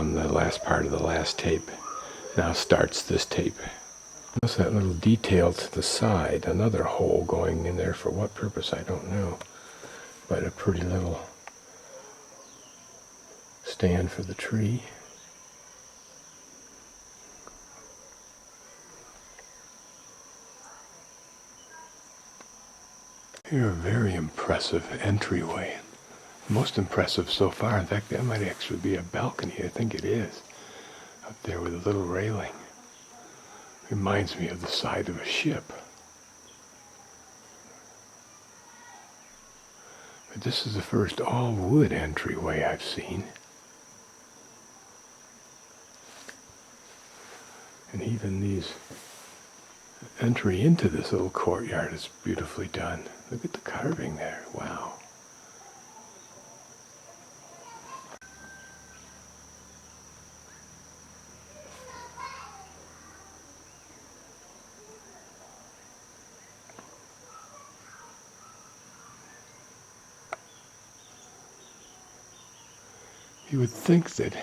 from the last part of the last tape. Now starts this tape. Notice that little detail to the side, another hole going in there for what purpose I don't know, but a pretty little stand for the tree. Here, a very impressive entryway. Most impressive so far. In fact, that might actually be a balcony. I think it is. Up there with a little railing. Reminds me of the side of a ship. But this is the first all-wood entryway I've seen. And even these entry into this little courtyard is beautifully done. Look at the carving there. Wow. You would think that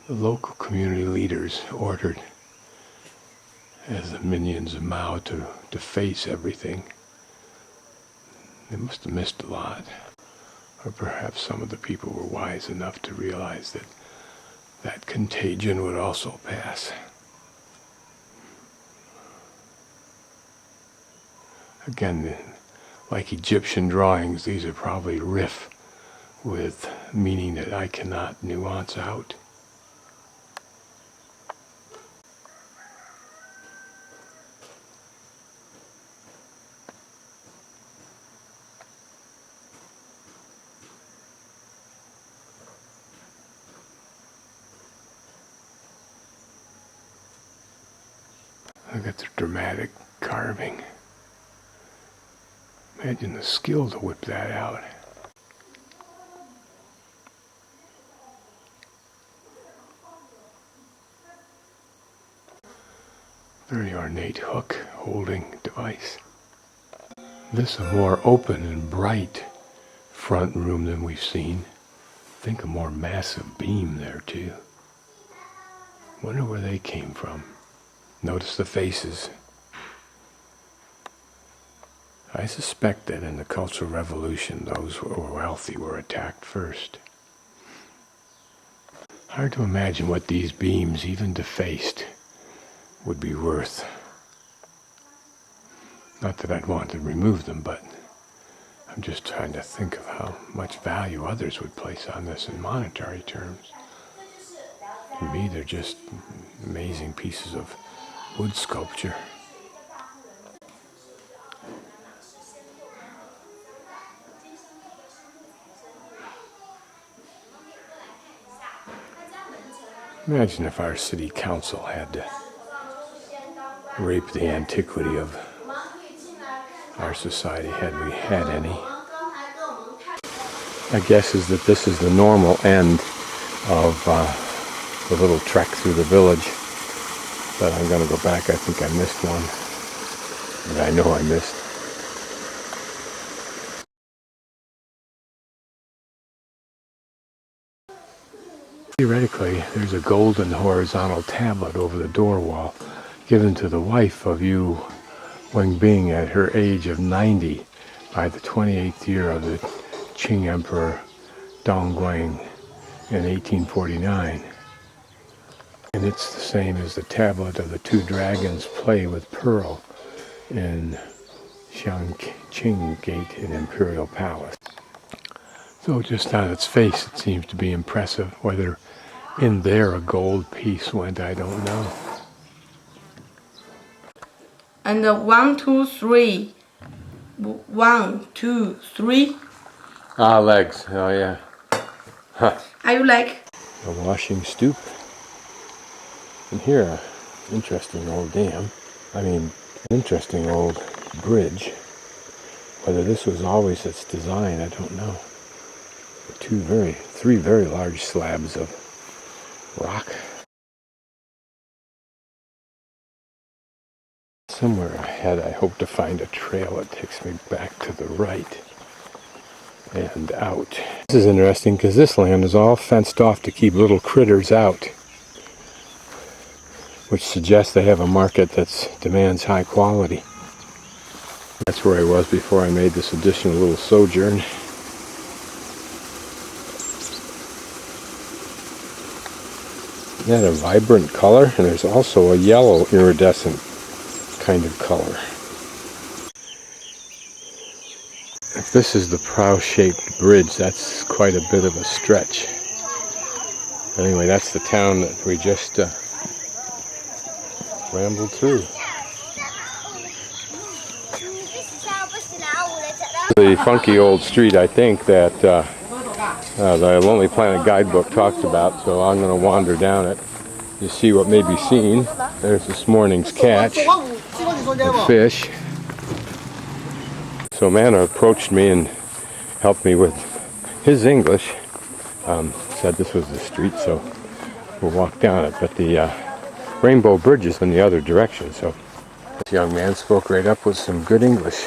the local community leaders ordered, as the minions of Mao, to face everything. They must have missed a lot. Or perhaps some of the people were wise enough to realize that that contagion would also pass. Again, like Egyptian drawings, these are probably riff with meaning that I cannot nuance out. Look at the dramatic carving. Imagine the skill to whip that out. Very ornate hook holding device. This a more open and bright front room than we've seen. I think a more massive beam there too. Wonder where they came from. Notice the faces. I suspect that in the Cultural Revolution, those who were wealthy were attacked first. Hard to imagine what these beams, even defaced, would be worth. Not that I'd want to remove them, but I'm just trying to think of how much value others would place on this in monetary terms. To me, they're just amazing pieces of wood sculpture. Imagine if our city council had to rape the antiquity of our society, had we had any. My guess is that this is the normal end of the little trek through the village. But I'm going to go back. I think I missed one. And I know I missed. Theoretically, there's a golden horizontal tablet over the door wall given to the wife of Yu Wenbing at her age of 90 by the 28th year of the Qing Emperor Dongguang in 1849. And it's the same as the tablet of the two dragons play with pearl in Shangqing Gate in Imperial Palace. So just on its face it seems to be impressive. Whether in there a gold piece went, I don't know. And 1, 2, 3. 1, 2, 3. Ah, legs. Oh yeah. Huh. Are you like? A washing stoop. And here, interesting old dam. Interesting old bridge. Whether this was always its design, I don't know. Three very large slabs of rock. Somewhere ahead, I hope to find a trail that takes me back to the right. and out. This is interesting because this land is all fenced off to keep little critters out, which suggests they have a market that demands high quality. That's where I was before I made this additional little sojourn. Isn't that a vibrant color? And there's also a yellow iridescent kind of color. If this is the prow-shaped bridge, that's quite a bit of a stretch. Anyway, that's the town that we just rambled through. The funky old street, I think, that the Lonely Planet guidebook talks about, so I'm going to wander down it to see what may be seen. There's this morning's catch of fish. So a man approached me and helped me with his English. Said this was the street, so we'll walk down it. But the Rainbow Bridge is in the other direction, so this young man spoke right up with some good English.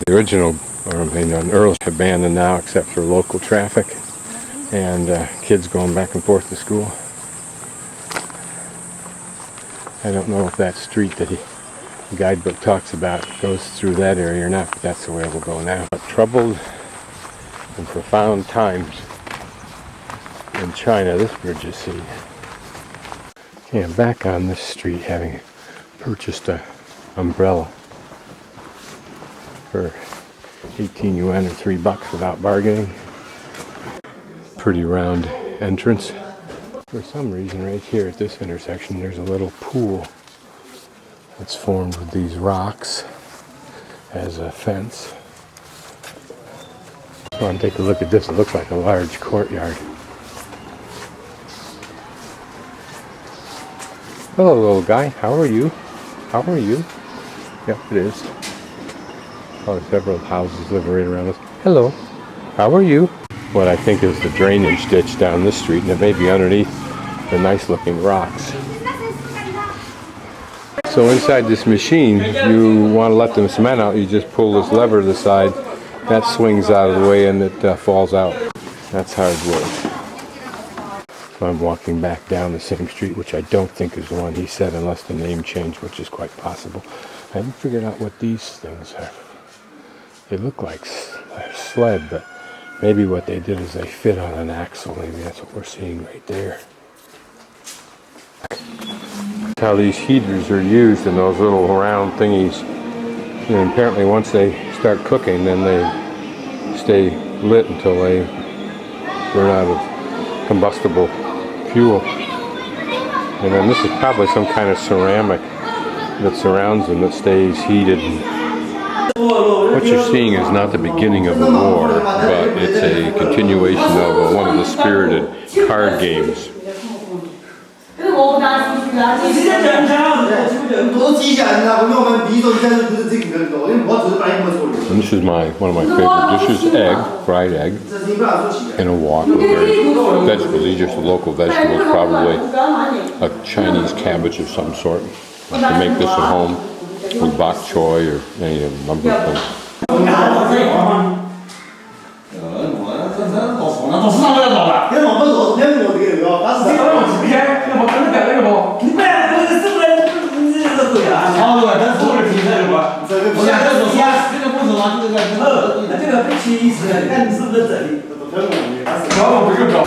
The original, an early abandoned now except for local traffic and kids going back and forth to school. I don't know if that street that the guidebook talks about goes through that area or not, but that's the way we'll go now. Troubled and profound times in China, this bridge is seen. Okay, I'm back on this street having purchased an umbrella for 18 yuan or $3 without bargaining. Pretty round entrance. For some reason right here at this intersection there's a little pool that's formed with these rocks as a fence. Come on, take a look at this. It looks like a large courtyard. Hello, little guy. How are you? How are you? Yep, it is. Probably several houses live right around us. Hello. How are you? What I think is the drainage ditch down this street, and it may be underneath the nice looking rocks. So inside this machine, you want to let the cement out, you just pull this lever to the side, that swings out of the way and it falls out. That's how it works. So I'm walking back down the same street, which I don't think is the one he said unless the name changed, which is quite possible. I haven't figured out what these things are. They look like a sled, but maybe what they did is they fit on an axle. Maybe that's what we're seeing right there. That's how these heaters are used in those little round thingies. And apparently once they start cooking, then they stay lit until they run out of combustible fuel. And then this is probably some kind of ceramic that surrounds them that stays heated. What you're seeing is not the beginning of a war, but it's a continuation of one of the spirited card games. And this is one of my favorite dishes, fried egg, and a wok with vegetables. These are just local vegetables, probably a Chinese cabbage of some sort. You can make this at home with bok choy or any number of things.